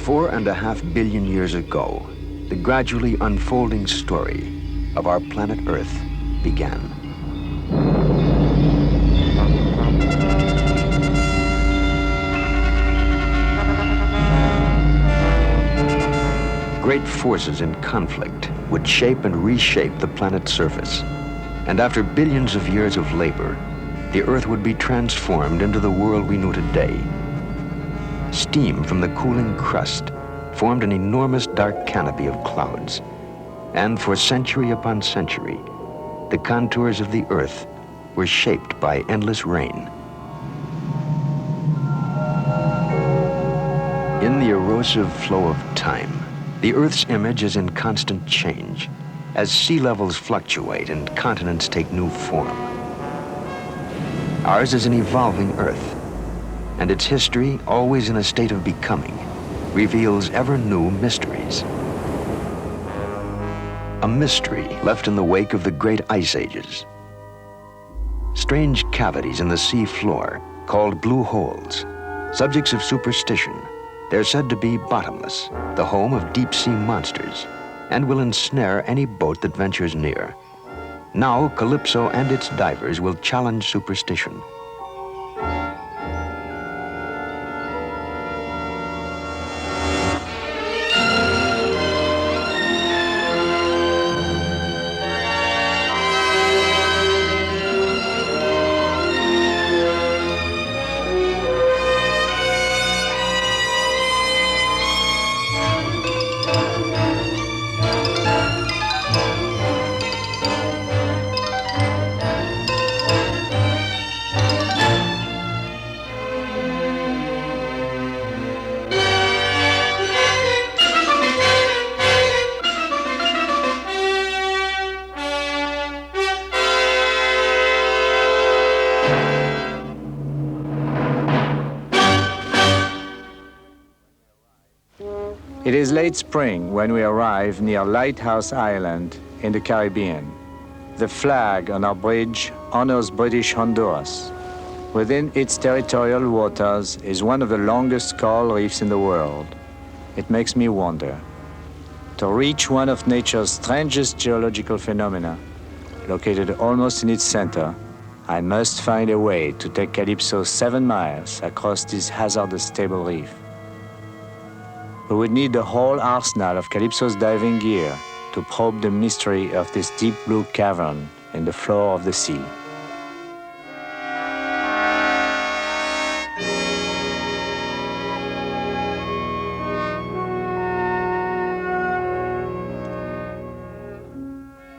4.5 billion years ago, the gradually unfolding story of our planet Earth began. Great forces in conflict would shape and reshape the planet's surface. And after billions of years of labor, the Earth would be transformed into the world we know today. Steam from the cooling crust formed an enormous dark canopy of clouds. And for century upon century, the contours of the Earth were shaped by endless rain. In the erosive flow of time, the Earth's image is in constant change as sea levels fluctuate and continents take new form. Ours is an evolving Earth, and its history, always in a state of becoming, reveals ever new mysteries. A mystery left in the wake of the great ice ages. Strange cavities in the sea floor, called blue holes, subjects of superstition. They're said to be bottomless, the home of deep-sea monsters, and will ensnare any boat that ventures near. Now, Calypso and its divers will challenge superstition. It is late spring when we arrive near Lighthouse Island in the Caribbean. The flag on our bridge honors British Honduras. Within its territorial waters is one of the longest coral reefs in the world. It makes me wonder. To reach one of nature's strangest geological phenomena, located almost in its center, I must find a way to take Calypso 7 miles across this hazardous stable reef. We would need the whole arsenal of Calypso's diving gear to probe the mystery of this deep blue cavern in the floor of the sea.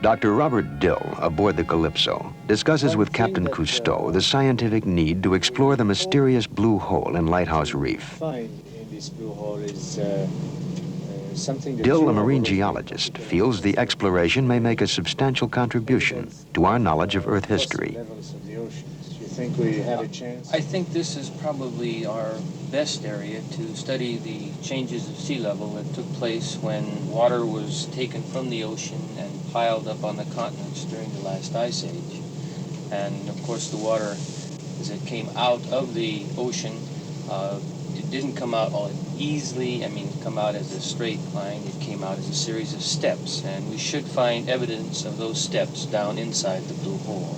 Dr. Robert Dill, aboard the Calypso, discusses with Captain Cousteau the scientific need to explore the mysterious blue hole in Lighthouse Reef. Dill, a marine geologist, feels the exploration may make a substantial contribution to our knowledge of Earth history. I think this is probably our best area to study the changes of sea level that took place when water was taken from the ocean and piled up on the continents during the last ice age. And of course the water, as it came out of the ocean, it didn't come out all easily, come out as a straight line. It came out as a series of steps, and we should find evidence of those steps down inside the blue hole.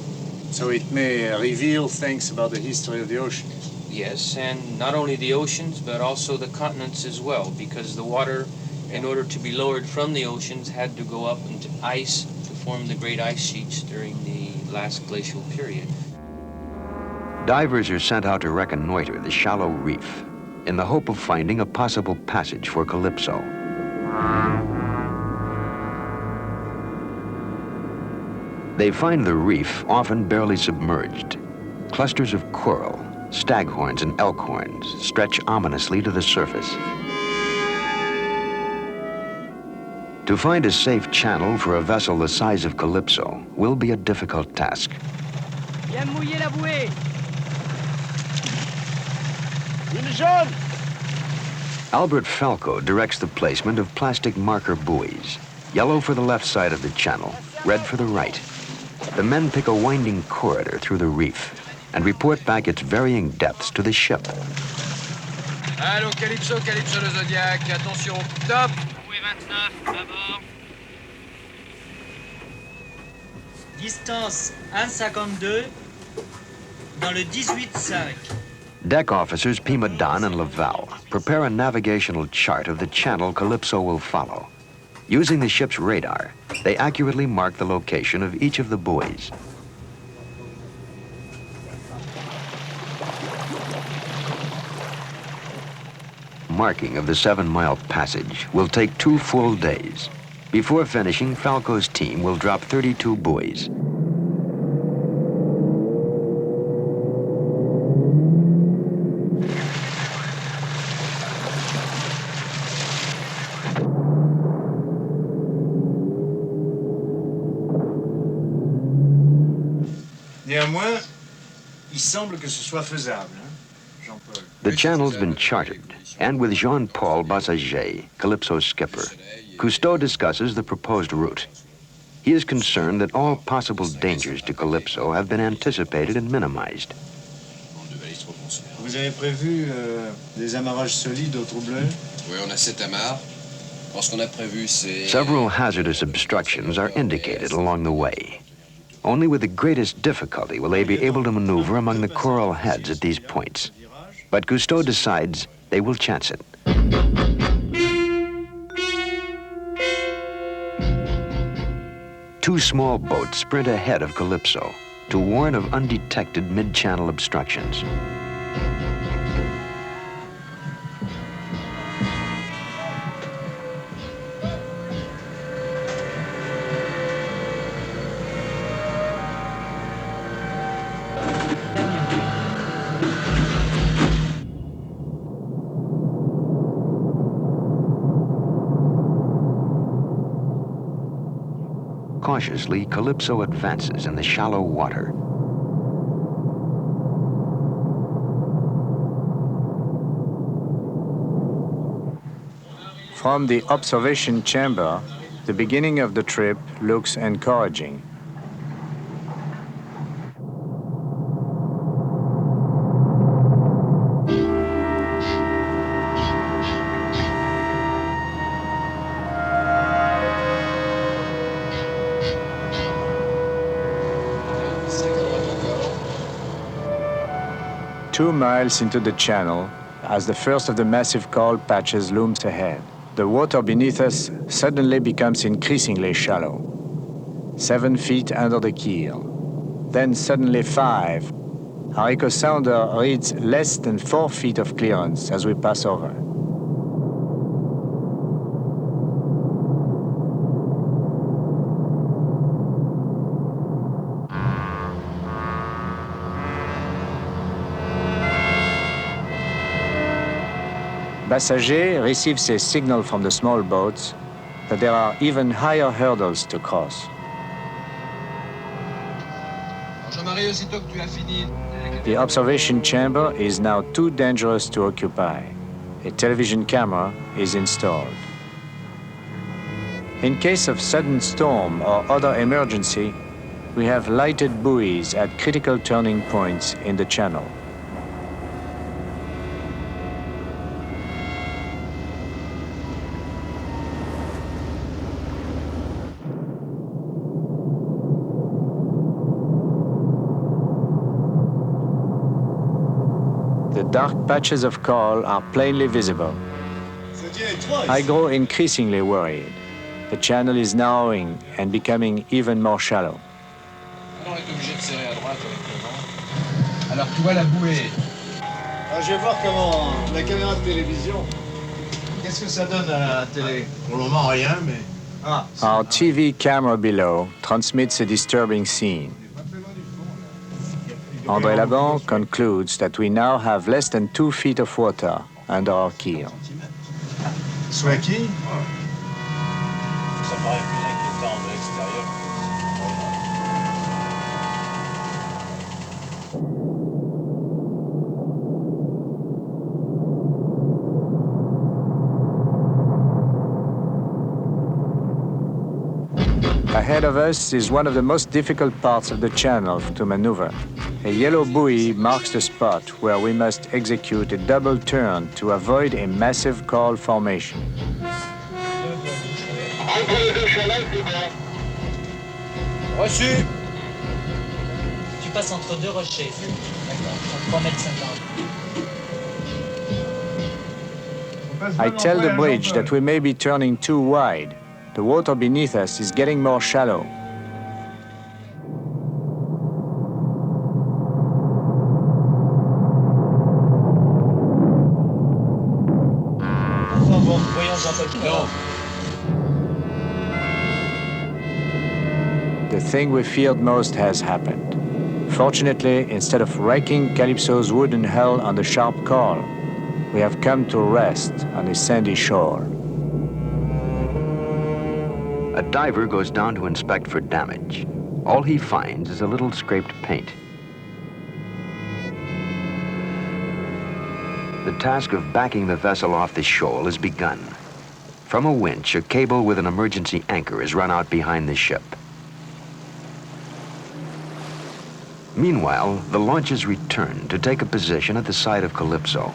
So it may reveal things about the history of the ocean. Yes, and not only the oceans, but also the continents as well, because the water, in order to be lowered from the oceans, had to go up into ice to form the great ice sheets during the last glacial period. Divers are sent out to reconnoiter the shallow reef in the hope of finding a possible passage for Calypso. They find the reef often barely submerged. Clusters of coral, staghorns, and elkhorns stretch ominously to the surface. To find a safe channel for a vessel the size of Calypso will be a difficult task. Viens mouiller la bouée. Albert Falco directs the placement of plastic marker buoys, yellow for the left side of the channel, red for the right. The men pick a winding corridor through the reef and report back its varying depths to the ship. Allô, Calypso, Calypso le Zodiac. Attention, top. Bouée 29, à bord. Distance 1,52 dans le 18,5. Deck officers Pima Don and Laval prepare a navigational chart of the channel Calypso will follow. Using the ship's radar, they accurately mark the location of each of the buoys. Marking of the 7-mile passage will take 2 full days. Before finishing, Falco's team will drop 32 buoys. Néanmoins, il semble que ce soit faisable, hein, Jean-Paul. The channel's been charted, and with Jean-Paul Bassager, Calypso's skipper, Cousteau discusses the proposed route. He is concerned that all possible dangers to Calypso have been anticipated and minimized. Vous avez prévu des amarrages solides au troubleur? Oui, on a 7 amarres. Alors, ce qu'on a prévu, c'est... Several hazardous obstructions are indicated along the way. Only with the greatest difficulty will they be able to maneuver among the coral heads at these points. But Cousteau decides they will chance it. 2 small boats sprint ahead of Calypso to warn of undetected mid-channel obstructions. Cautiously, Calypso advances in the shallow water. From the observation chamber, the beginning of the trip looks encouraging. Two miles into the channel, as the first of the massive coral patches looms ahead, the water beneath us suddenly becomes increasingly shallow. 7 feet under the keel, then suddenly 5. Our echo sounder reads less than 4 feet of clearance as we pass over. Bassager receives a signal from the small boats that there are even higher hurdles to cross. Jean-Marie, aussitôt que tu as fini. The observation chamber is now too dangerous to occupy. A television camera is installed. In case of sudden storm or other emergency, we have lighted buoys at critical turning points in the channel. The dark patches of coral are plainly visible. I grow increasingly worried. The channel is narrowing and becoming even more shallow. Alors, on est obligé de serrer à droite avec le vent. Alors, tu vois la bouée. Alors, je vais voir comment la caméra de télévision. Qu'est-ce que ça donne à la télé? Pour le moment, rien, mais... Ah, Our TV camera below transmits a disturbing scene. André Laban concludes that we now have less than 2 feet of water under our keel. sous la quille. Ça paraît plus inquiétant de l'extérieur. Ahead of us is one of the most difficult parts of the channel to maneuver. A yellow buoy marks the spot where we must execute a double turn to avoid a massive coral formation. Reçu. Tu passes entre deux rochers. D'accord. 3,50 m. I tell the bridge that we may be turning too wide. The water beneath us is getting more shallow. Enfin bon, voyons un peu plus. Non. The thing we feared most has happened. Fortunately, instead of wrecking Calypso's wooden hull on the sharp coral, we have come to rest on a sandy shore. A diver goes down to inspect for damage. All he finds is a little scraped paint. The task of backing the vessel off the shoal is begun. From a winch, a cable with an emergency anchor is run out behind the ship. Meanwhile, the launches return to take a position at the side of Calypso.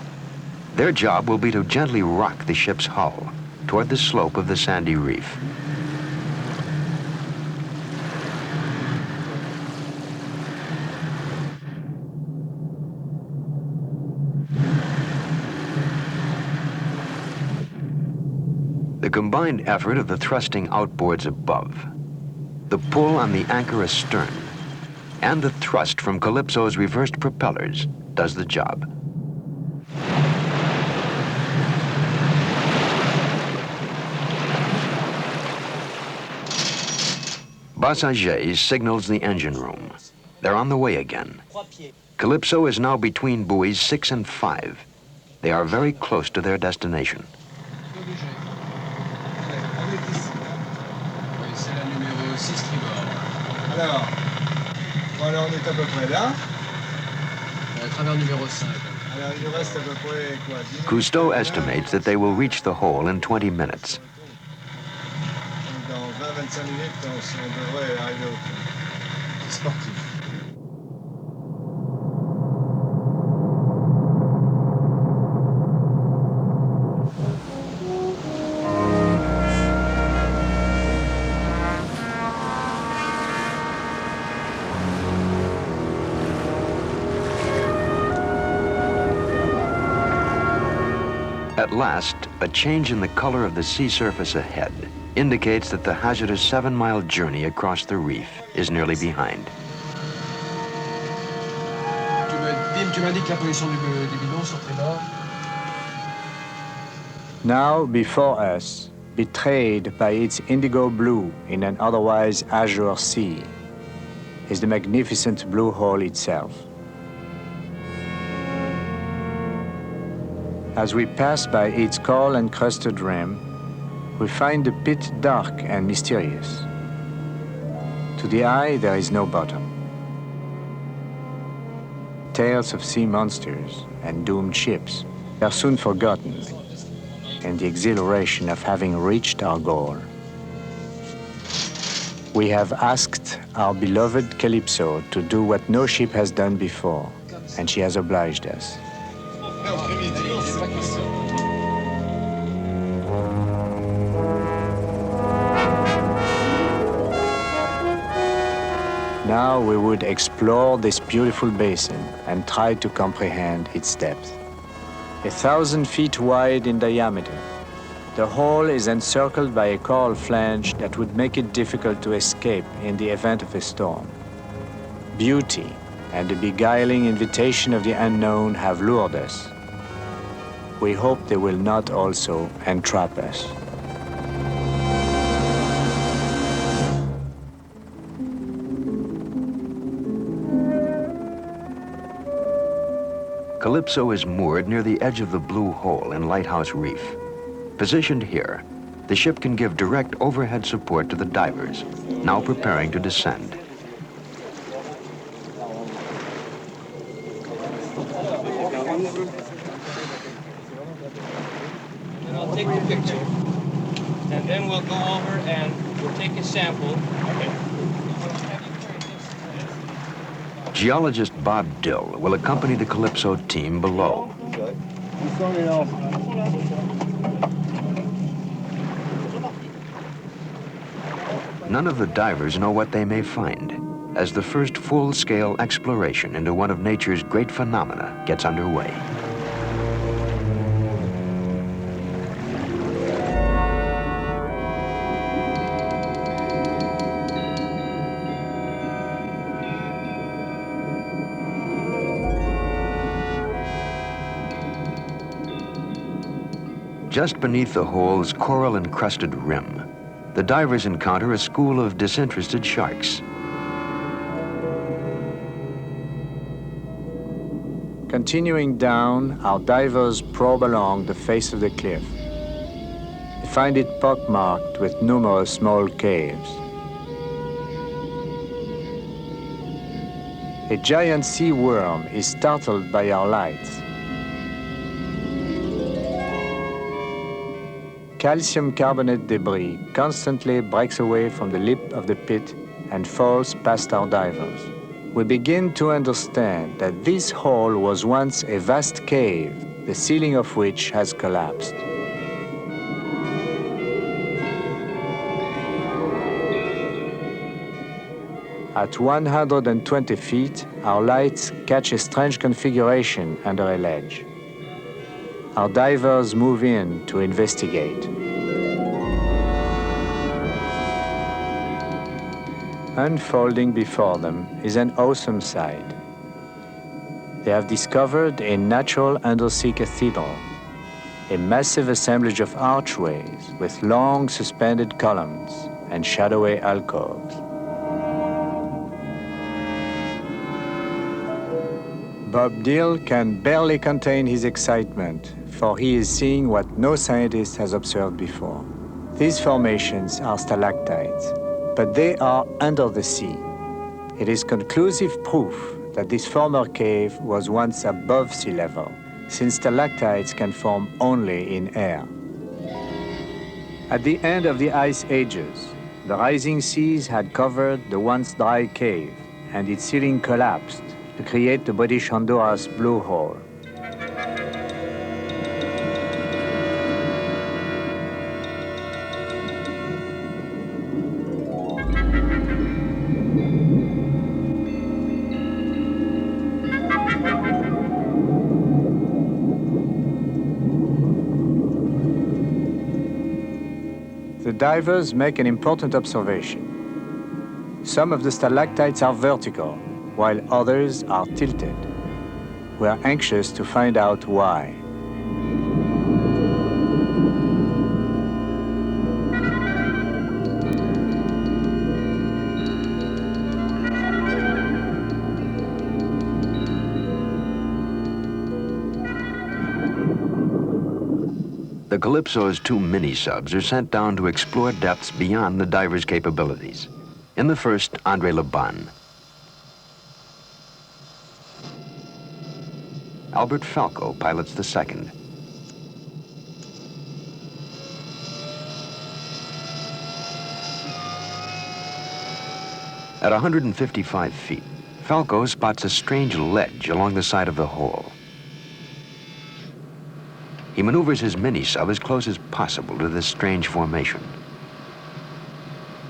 Their job will be to gently rock the ship's hull toward the slope of the sandy reef. The combined effort of the thrusting outboards above, the pull on the anchor astern, and the thrust from Calypso's reversed propellers does the job. Bassaget signals the engine room. They're on the way again. Calypso is now between buoys 6 and 5. They are very close to their destination. Oui, c'est la numéro 6 tribord. Alors, voilà, on est à peu près là. À travers numéro 5. Alors, il nous reste à peu près quoi, 10 minutes. Cousteau estimates that they will reach the hole in 20 minutes. Dans 20-25 minutes, on devrait arriver au fond. C'est sportif. At last, a change in the color of the sea surface ahead indicates that the hazardous 7-mile journey across the reef is nearly behind. Tu m'indiques la position du bidon sur tribord. Now before us, betrayed by its indigo blue in an otherwise azure sea, is the magnificent blue hole itself. As we pass by its coral-encrusted rim, we find the pit dark and mysterious. To the eye, there is no bottom. Tales of sea monsters and doomed ships are soon forgotten in the exhilaration of having reached our goal. We have asked our beloved Calypso to do what no ship has done before, and she has obliged us. Now we would explore this beautiful basin and try to comprehend its depth. 1,000 feet wide in diameter, the hole is encircled by a coral flange that would make it difficult to escape in the event of a storm. Beauty and the beguiling invitation of the unknown have lured us. We hope they will not also entrap us. Calypso is moored near the edge of the Blue Hole in Lighthouse Reef. Positioned here, the ship can give direct overhead support to the divers, now preparing to descend. And I'll take the picture. And then we'll go over and We'll take a sample. Geologist Bob Dill will accompany the Calypso team below. None of the divers know what they may find as the first full-scale exploration into one of nature's great phenomena gets underway. Just beneath the hole's coral-encrusted rim, the divers encounter a school of disinterested sharks. Continuing down, our divers probe along the face of the cliff. They find it pockmarked with numerous small caves. A giant sea worm is startled by our lights. Calcium carbonate debris constantly breaks away from the lip of the pit and falls past our divers. We begin to understand that this hole was once a vast cave, the ceiling of which has collapsed. At 120 feet, our lights catch a strange configuration under a ledge. Our divers move in to investigate. Unfolding before them is an awesome sight. They have discovered a natural undersea cathedral, a massive assemblage of archways with long suspended columns and shadowy alcoves. Bob Dill can barely contain his excitement, for he is seeing what no scientist has observed before. These formations are stalactites, but they are under the sea. It is conclusive proof that this former cave was once above sea level, since stalactites can form only in air. At the end of the ice ages, the rising seas had covered the once dry cave, and its ceiling collapsed to create the British Honduras blue hole. The divers make an important observation. Some of the stalactites are vertical, while others are tilted. We are anxious to find out why. The Calypso's 2 mini-subs are sent down to explore depths beyond the diver's capabilities. In the first, André Leban. Albert Falco pilots the second. At 155 feet, Falco spots a strange ledge along the side of the hole. He maneuvers his mini-sub as close as possible to this strange formation,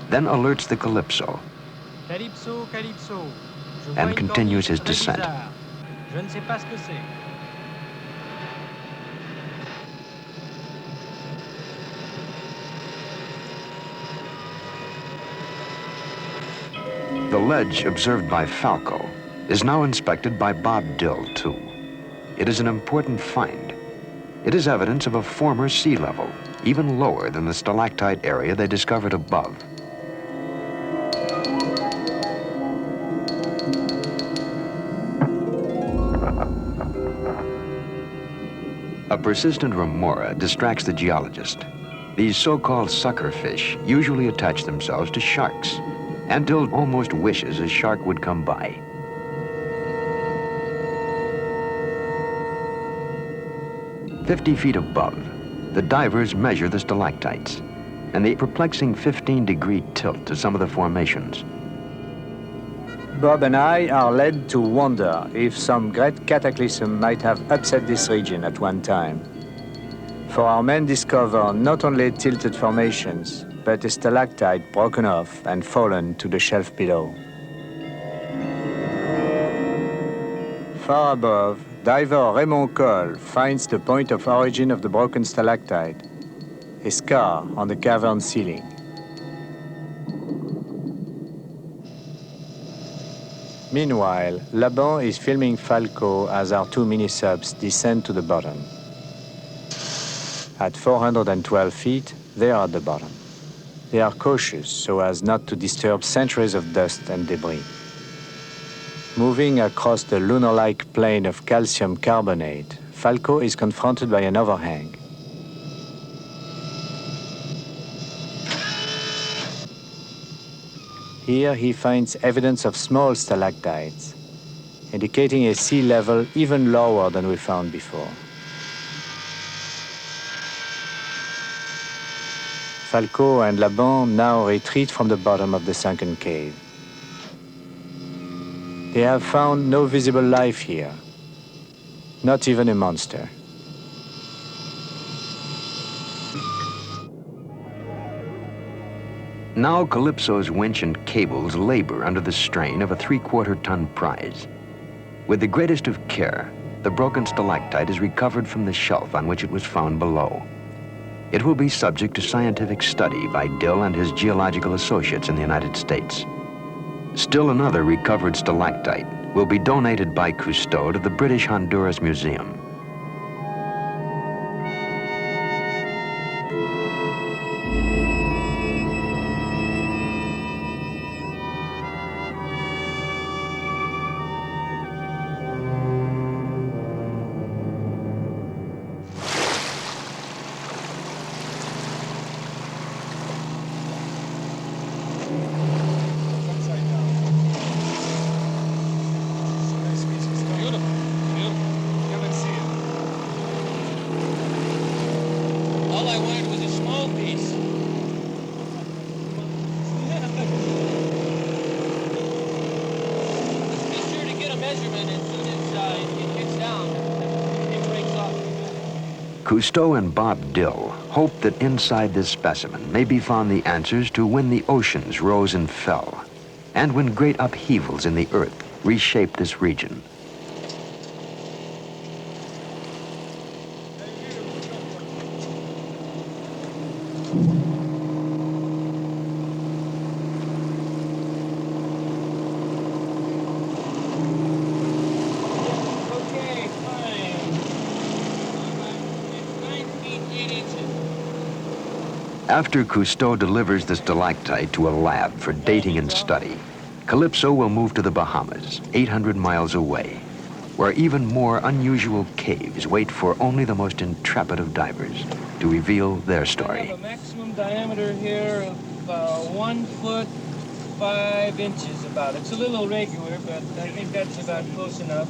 then alerts the Calypso Calypso, Calypso. Je vois and une continues his corniche très descent. bizarre. Je ne sais pas ce que c'est. The ledge observed by Falco is now inspected by Bob Dill, too. It is an important find. It is evidence of a former sea level, even lower than the stalactite area they discovered above. A persistent remora distracts the geologist. These so-called suckerfish usually attach themselves to sharks, and Dill almost wishes a shark would come by. "50 feet above, the divers measure the stalactites. and the perplexing 15-degree tilt to some of the formations. Bob and I are led to wonder if some great cataclysm might have upset this region at one time. For our men discover not only tilted formations, but a stalactite broken off and fallen to the shelf below. Far above, diver Raymond Cole finds the point of origin of the broken stalactite, a scar on the cavern ceiling. Meanwhile, Laban is filming Falco as our two mini-subs descend to the bottom. At 412 feet, they are at the bottom. They are cautious so as not to disturb centuries of dust and debris. Moving across the lunar-like plain of calcium carbonate, Falco is confronted by an overhang. Here he finds evidence of small stalactites, indicating a sea level even lower than we found before. Falco and Laban now retreat from the bottom of the sunken cave. They have found no visible life here, not even a monster. Now Calypso's winch and cables labor under the strain of a 3/4-ton prize. With the greatest of care, the broken stalactite is recovered from the shelf on which it was found below. It will be subject to scientific study by Dill and his geological associates in the United States. Still another recovered stalactite will be donated by Cousteau to the British Honduras Museum. Cousteau and Bob Dill hope that inside this specimen may be found the answers to when the oceans rose and fell, and when great upheavals in the earth reshaped this region. After Cousteau delivers the stalactite to a lab for dating and study, Calypso will move to the Bahamas, 800 miles away, where even more unusual caves wait for only the most intrepid of divers to reveal their story. I have a maximum diameter here of 1 foot 5 inches about. It's a little irregular, but I think that's about close enough.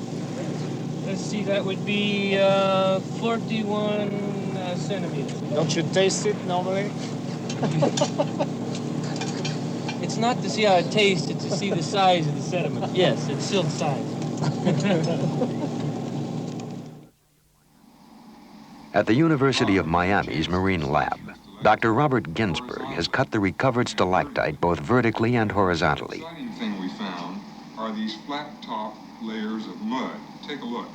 Let's see, that would be 41 centimeters. Don't you taste it normally? It's not to see how it tastes, it's to see the size of the sediment. Yes, it's still the size. At the University of Miami's Marine Lab, Dr. Robert Ginsberg has cut the recovered stalactite both vertically and horizontally. The exciting thing we found are these flat-top layers of mud. Take a look.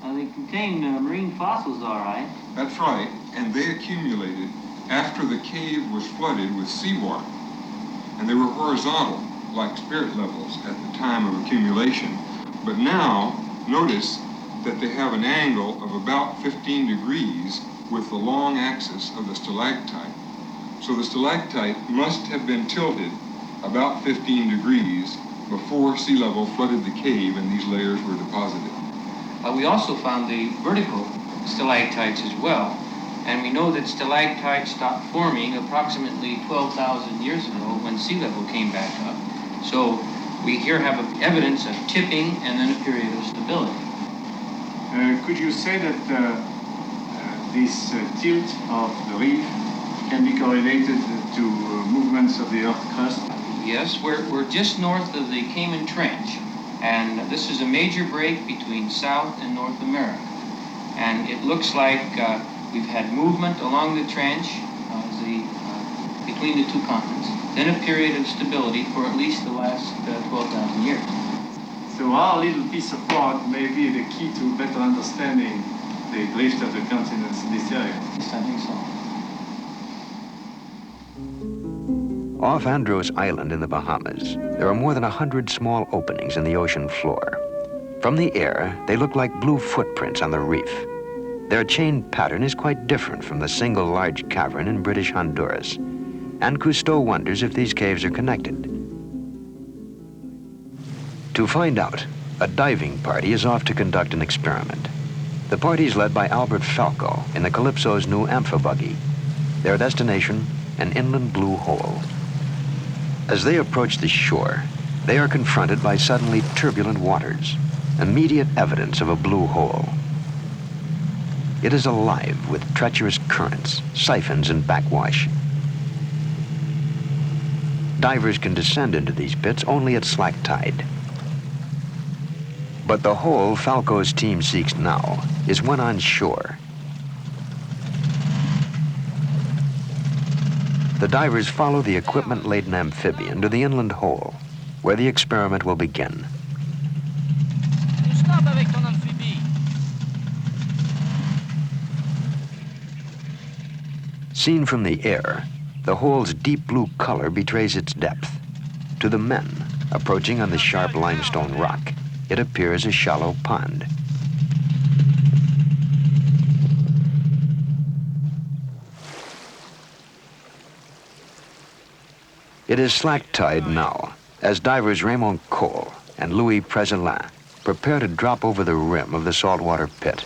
They contain marine fossils, all right. That's right, and they accumulated after the cave was flooded with seawater. And they were horizontal, like spirit levels at the time of accumulation. But now, notice that they have an angle of about 15 degrees with the long axis of the stalactite. So the stalactite must have been tilted about 15 degrees before sea level flooded the cave and these layers were deposited. We also found the vertical stalactites as well. And we know that stalactites stopped forming approximately 12,000 years ago when sea level came back up. So we here have evidence of tipping and then a period of stability. Could you say that this tilt of the reef can be correlated to movements of the Earth crust? Yes, we're just north of the Cayman Trench, and this is a major break between South and North America. And it looks like we've had movement along the trench between the two continents, then a period of stability for at least the last 12,000 years. So our little piece of rock may be the key to better understanding the drift of the continents in this area. Yes, I think so. Off Andros Island in the Bahamas, there are more than 100 small openings in the ocean floor. From the air, they look like blue footprints on the reef. Their chain pattern is quite different from the single large cavern in British Honduras, and Cousteau wonders if these caves are connected. To find out, a diving party is off to conduct an experiment. The party is led by Albert Falco in the Calypso's new amphibuggy. Their destination, an inland blue hole. As they approach the shore, they are confronted by suddenly turbulent waters, immediate evidence of a blue hole. It is alive with treacherous currents, siphons, and backwash. Divers can descend into these pits only at slack tide. But the hole Falco's team seeks now is one on shore. The divers follow the equipment-laden amphibian to the inland hole, where the experiment will begin. Seen from the air, the hole's deep blue color betrays its depth. To the men, approaching on the sharp limestone rock, it appears a shallow pond. It is slack tide now, as divers Raymond Cole and Louis Prezelin prepare to drop over the rim of the saltwater pit.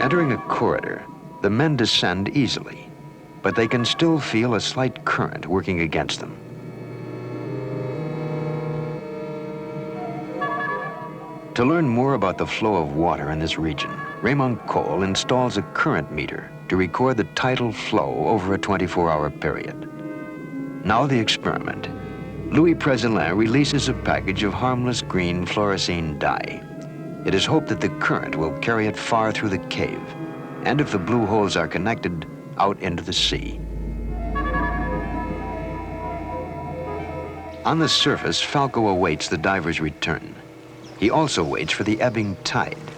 Entering a corridor, the men descend easily, but they can still feel a slight current working against them. To learn more about the flow of water in this region, Raymond Cole installs a current meter to record the tidal flow over a 24-hour period. Now the experiment. Louis Prezelin releases a package of harmless green fluorescein dye. It is hoped that the current will carry it far through the cave, and if the blue holes are connected, out into the sea. On the surface, Falco awaits the diver's return. He also waits for the ebbing tide,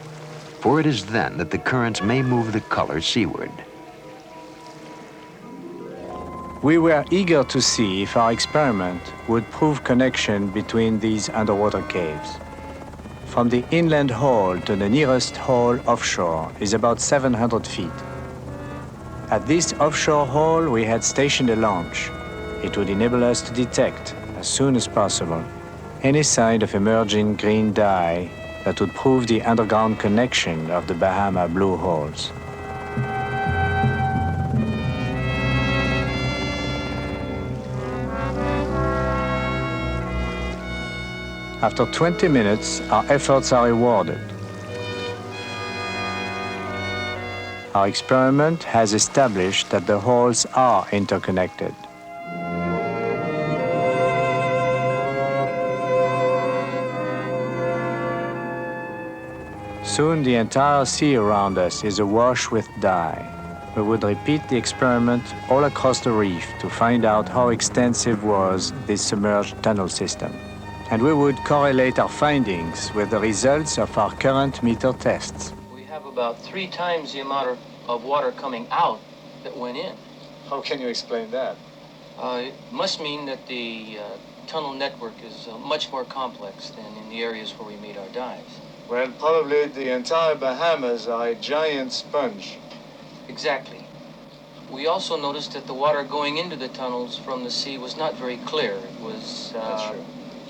for it is then that the currents may move the color seaward. We were eager to see if our experiment would prove connection between these underwater caves. From the inland hole to the nearest hole offshore is about 700 feet. At this offshore hole, we had stationed a launch. It would enable us to detect, as soon as possible, any sign of emerging green dye that would prove the underground connection of the Bahama blue holes. After 20 minutes, our efforts are rewarded. Our experiment has established that the holes are interconnected. Soon the entire sea around us is awash with dye. We would repeat the experiment all across the reef to find out how extensive was this submerged tunnel system. And we would correlate our findings with the results of our current meter tests. We have about 3 times the amount of water coming out that went in. How can you explain that? It must mean that the tunnel network is much more complex than in the areas where we made our dives. Well, probably the entire Bahamas are a giant sponge. Exactly. We also noticed that the water going into the tunnels from the sea was not very clear. It was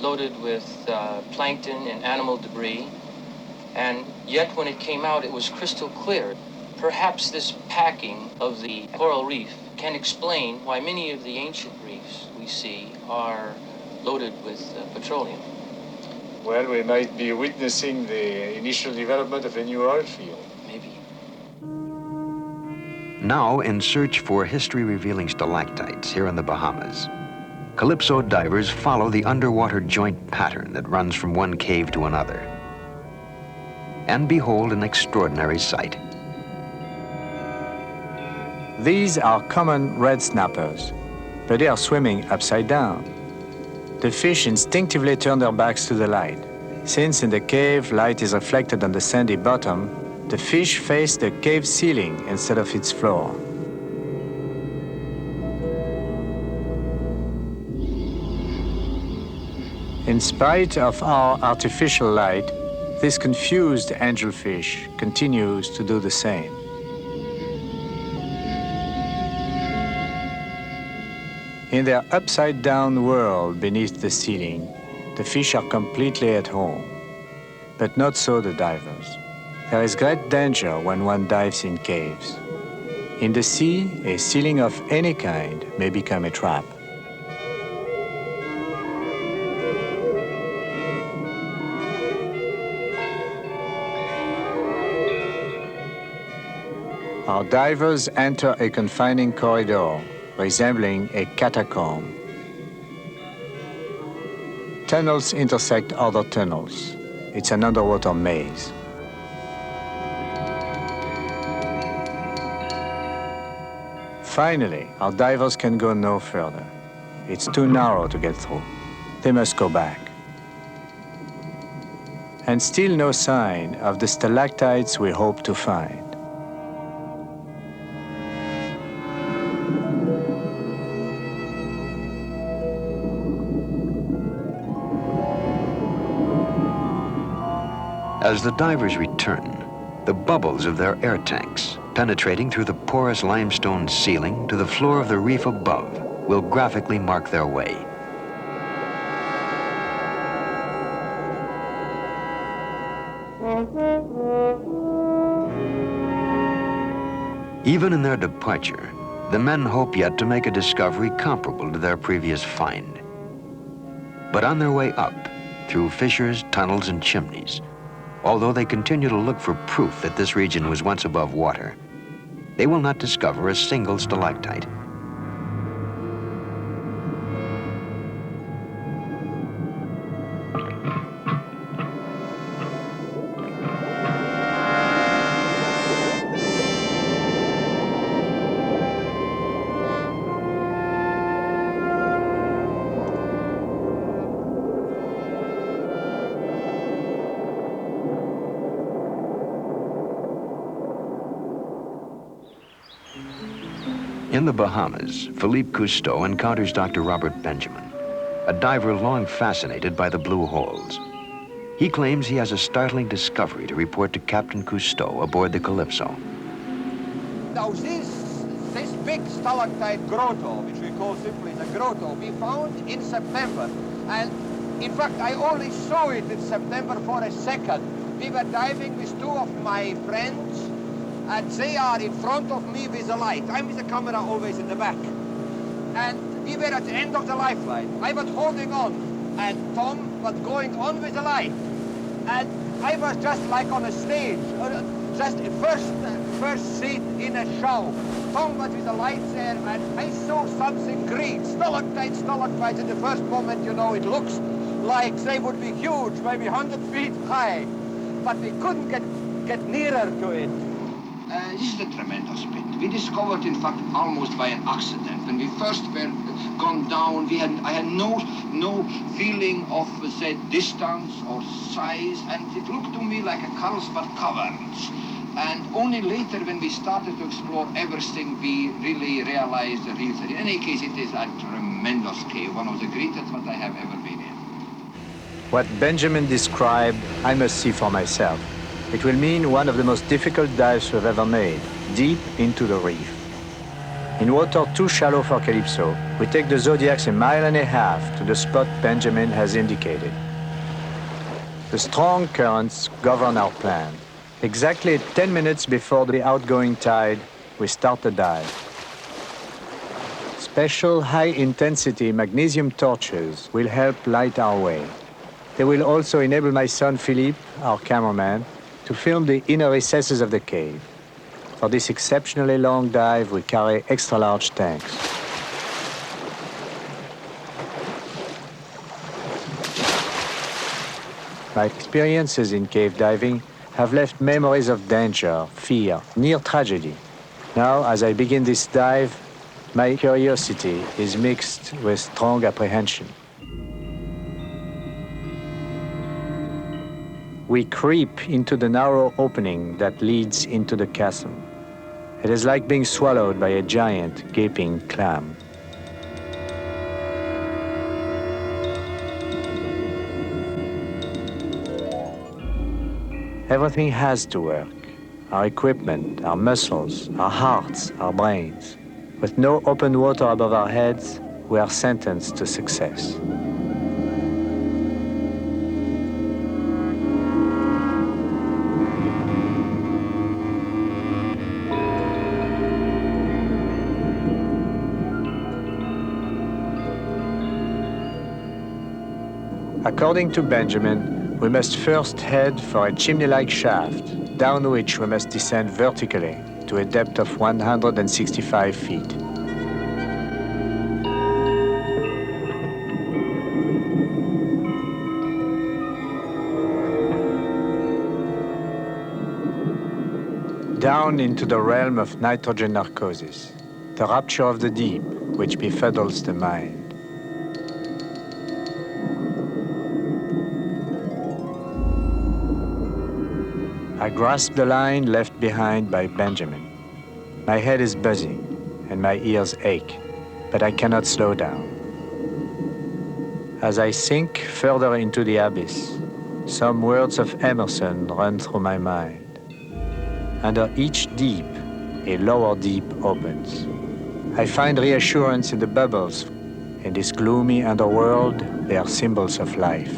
loaded with plankton and animal debris, and yet when it came out, it was crystal clear. Perhaps this packing of the coral reef can explain why many of the ancient reefs we see are loaded with petroleum. Well, we might be witnessing the initial development of a new oil field. Maybe. Now, in search for history-revealing stalactites here in the Bahamas, Calypso divers follow the underwater joint pattern that runs from one cave to another. And behold an extraordinary sight. These are common red snappers, but they are swimming upside down. The fish instinctively turn their backs to the light. Since in the cave light is reflected on the sandy bottom, the fish face the cave ceiling instead of its floor. In spite of our artificial light, this confused angelfish continues to do the same. In their upside-down world beneath the ceiling, the fish are completely at home. But not so the divers. There is great danger when one dives in caves. In the sea, a ceiling of any kind may become a trap. Our divers enter a confining corridor resembling a catacomb. Tunnels intersect other tunnels. It's an underwater maze. Finally, our divers can go no further. It's too narrow to get through. They must go back. And still no sign of the stalactites we hope to find. As the divers return, the bubbles of their air tanks, penetrating through the porous limestone ceiling to the floor of the reef above, will graphically mark their way. Even in their departure, the men hope yet to make a discovery comparable to their previous find. But on their way up, through fissures, tunnels, and chimneys, although they continue to look for proof that this region was once above water, they will not discover a single stalactite. In the Bahamas, Philippe Cousteau encounters Dr. Robert Benjamin, a diver long fascinated by the blue holes. He claims he has a startling discovery to report to Captain Cousteau aboard the Calypso. Now this big stalactite grotto, which we call simply the grotto, we found in September. And in fact, I only saw it in September for a second. We were diving with two of my friends, and they are in front of me with the light. I'm with the camera always in the back. And we were at the end of the lifeline. I was holding on, and Tom was going on with the light. And I was just like on a stage, just first seat in a show. Tom was with the lights there, and I saw something green, stalactites. In the first moment, you know, it looks like they would be huge, maybe 100 feet high. But we couldn't get nearer to it. This is a tremendous pit. We discovered, in fact, almost by an accident. When we first were gone down, I had no feeling of, say, distance or size, and it looked to me like a Carlsbad Caverns. And only later, when we started to explore everything, we really realized the real thing. In any case, it is a tremendous cave, one of the greatest that I have ever been in. What Benjamin described, I must see for myself. It will mean one of the most difficult dives we've ever made, deep into the reef. In water too shallow for Calypso, we take the Zodiacs 1.5 miles to the spot Benjamin has indicated. The strong currents govern our plan. Exactly 10 minutes before the outgoing tide, we start the dive. Special high-intensity magnesium torches will help light our way. They will also enable my son Philippe, our cameraman, to film the inner recesses of the cave. For this exceptionally long dive, we carry extra-large tanks. My experiences in cave diving have left memories of danger, fear, near tragedy. Now, as I begin this dive, my curiosity is mixed with strong apprehension. We creep into the narrow opening that leads into the castle. It is like being swallowed by a giant, gaping clam. Everything has to work. Our equipment, our muscles, our hearts, our brains. With no open water above our heads, we are sentenced to success. According to Benjamin, we must first head for a chimney-like shaft, down which we must descend vertically to a depth of 165 feet. Down into the realm of nitrogen narcosis, the rapture of the deep, which befuddles the mind. I grasp the line left behind by Benjamin. My head is buzzing and my ears ache, but I cannot slow down. As I sink further into the abyss, some words of Emerson run through my mind. Under each deep, a lower deep opens. I find reassurance in the bubbles. In this gloomy underworld, they are symbols of life.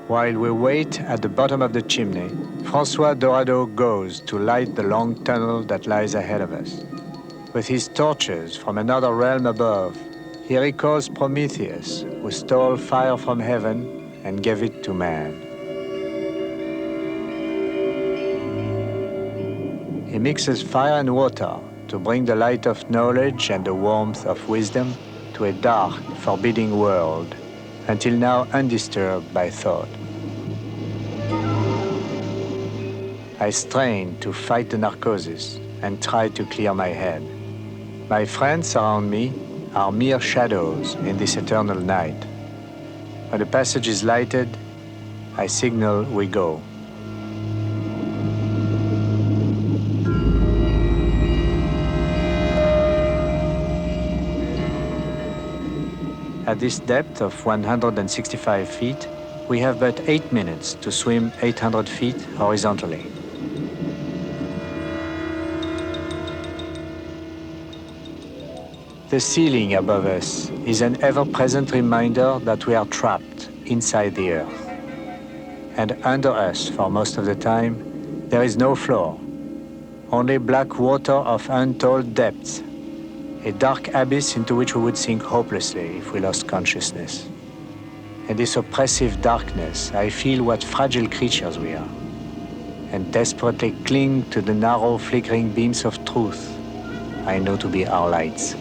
While we wait at the bottom of the chimney, François Dorado goes to light the long tunnel that lies ahead of us. With his torches from another realm above, he recalls Prometheus, who stole fire from heaven and gave it to man. He mixes fire and water to bring the light of knowledge and the warmth of wisdom to a dark, forbidding world, until now undisturbed by thought. I strain to fight the narcosis and try to clear my head. My friends around me are mere shadows in this eternal night. When the passage is lighted, I signal we go. At this depth of 165 feet, we have but 8 minutes to swim 800 feet horizontally. The ceiling above us is an ever-present reminder that we are trapped inside the earth. And under us, for most of the time, there is no floor, only black water of untold depths, a dark abyss into which we would sink hopelessly if we lost consciousness. In this oppressive darkness, I feel what fragile creatures we are, and desperately cling to the narrow, flickering beams of truth I know to be our lights.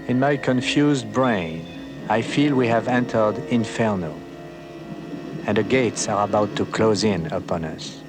In my confused brain, I feel we have entered Inferno, and the gates are about to close in upon us.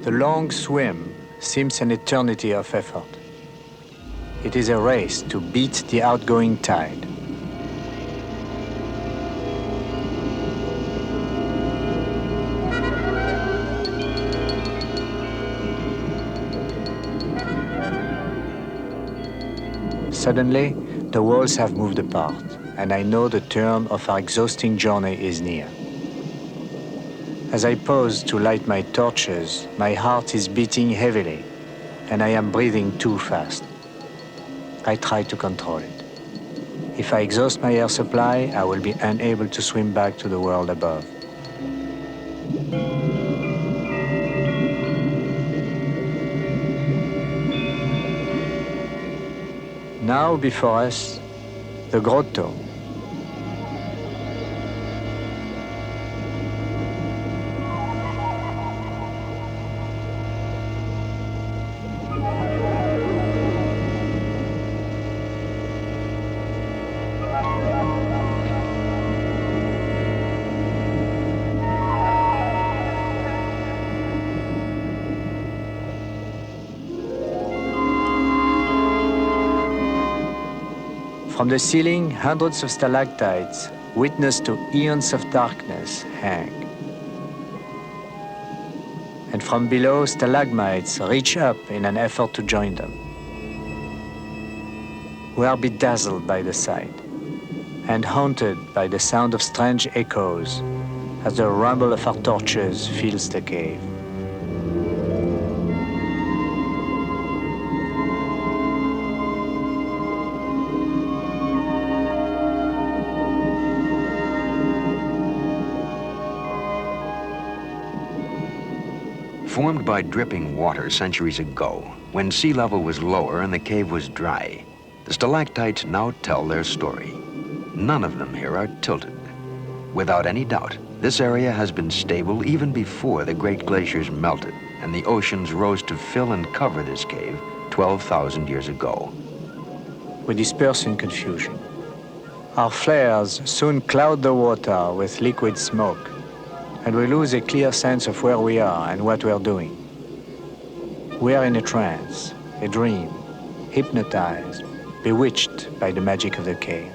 The long swim seems an eternity of effort. It is a race to beat the outgoing tide. Suddenly, the walls have moved apart, and I know the term of our exhausting journey is near. As I pause to light my torches, my heart is beating heavily, and I am breathing too fast. I try to control it. If I exhaust my air supply, I will be unable to swim back to the world above. Now before us, the grotto. From the ceiling, hundreds of stalactites, witness to eons of darkness, hang. And from below, stalagmites reach up in an effort to join them. We are bedazzled by the sight and haunted by the sound of strange echoes as the rumble of our torches fills the cave. Formed by dripping water centuries ago, when sea level was lower and the cave was dry, the stalactites now tell their story. None of them here are tilted. Without any doubt, this area has been stable even before the great glaciers melted and the oceans rose to fill and cover this cave 12,000 years ago. We disperse in confusion. Our flares soon cloud the water with liquid smoke, and we lose a clear sense of where we are and what we are doing. We are in a trance, a dream, hypnotized, bewitched by the magic of the cave.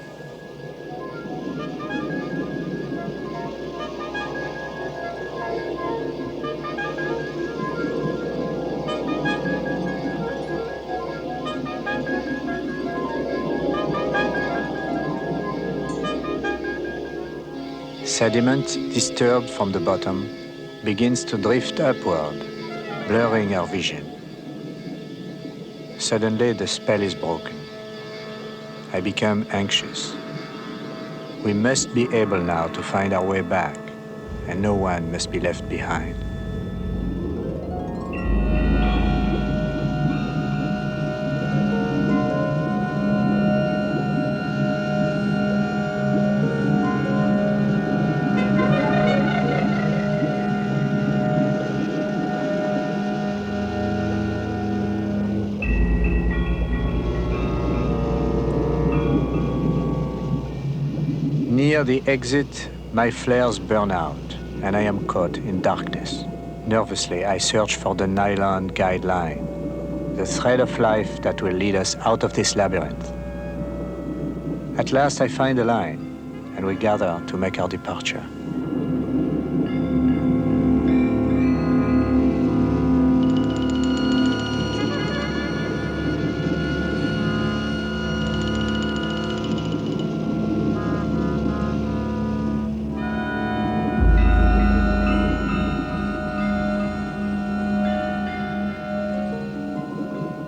Sediment, disturbed from the bottom, begins to drift upward, blurring our vision. Suddenly, the spell is broken. I become anxious. We must be able now to find our way back, and no one must be left behind. Near the exit, my flares burn out, and I am caught in darkness. Nervously, I search for the nylon guideline, the thread of life that will lead us out of this labyrinth. At last, I find a line, and we gather to make our departure.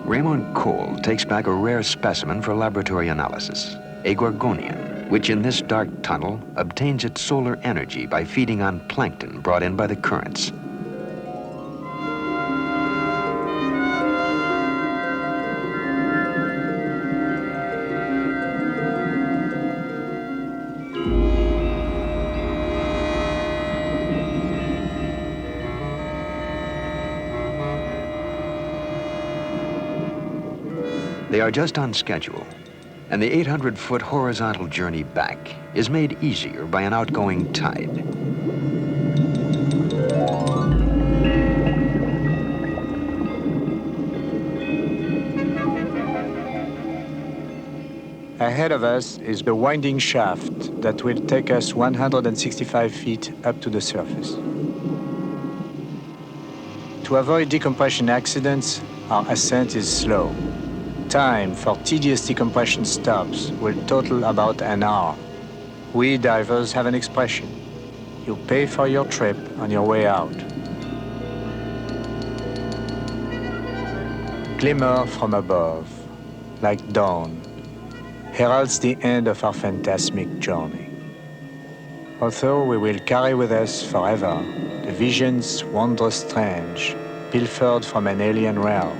Raymond Cole takes back a rare specimen for laboratory analysis, a gorgonian, which in this dark tunnel obtains its solar energy by feeding on plankton brought in by the currents. They are just on schedule, and the 800-foot horizontal journey back is made easier by an outgoing tide. Ahead of us is the winding shaft that will take us 165 feet up to the surface. To avoid decompression accidents, our ascent is slow. Time for tedious decompression stops will total about an hour. We divers have an expression: you pay for your trip on your way out. Glimmer from above, like dawn, heralds the end of our phantasmic journey. Although we will carry with us forever the visions wondrous strange, pilfered from an alien realm,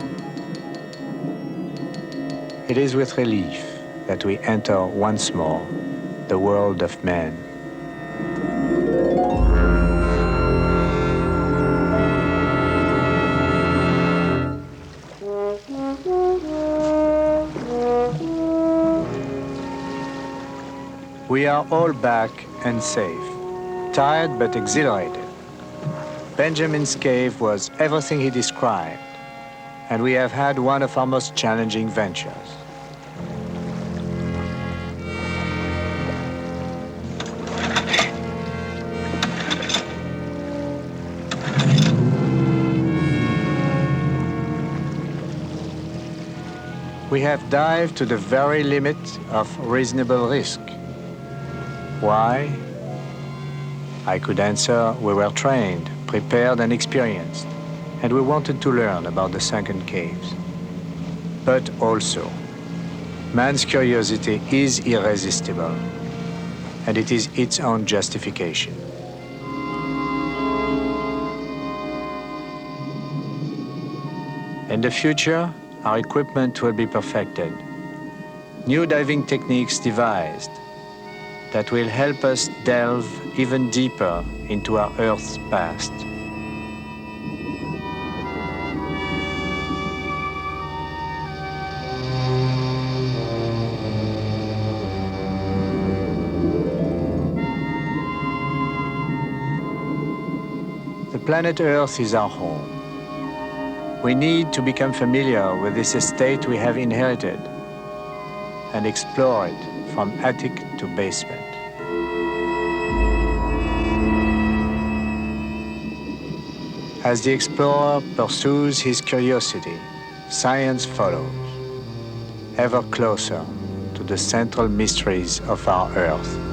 it is with relief that we enter once more the world of man. We are all back and safe, tired but exhilarated. Benjamin's cave was everything he described, and we have had one of our most challenging ventures. We have dived to the very limit of reasonable risk. Why? I could answer, we were trained, prepared and experienced, and we wanted to learn about the sunken caves. But also, man's curiosity is irresistible, and it is its own justification. In the future, our equipment will be perfected, new diving techniques devised that will help us delve even deeper into our Earth's past. The planet Earth is our home. We need to become familiar with this estate we have inherited and explore it from attic to basement. As the explorer pursues his curiosity, science follows, ever closer to the central mysteries of our Earth.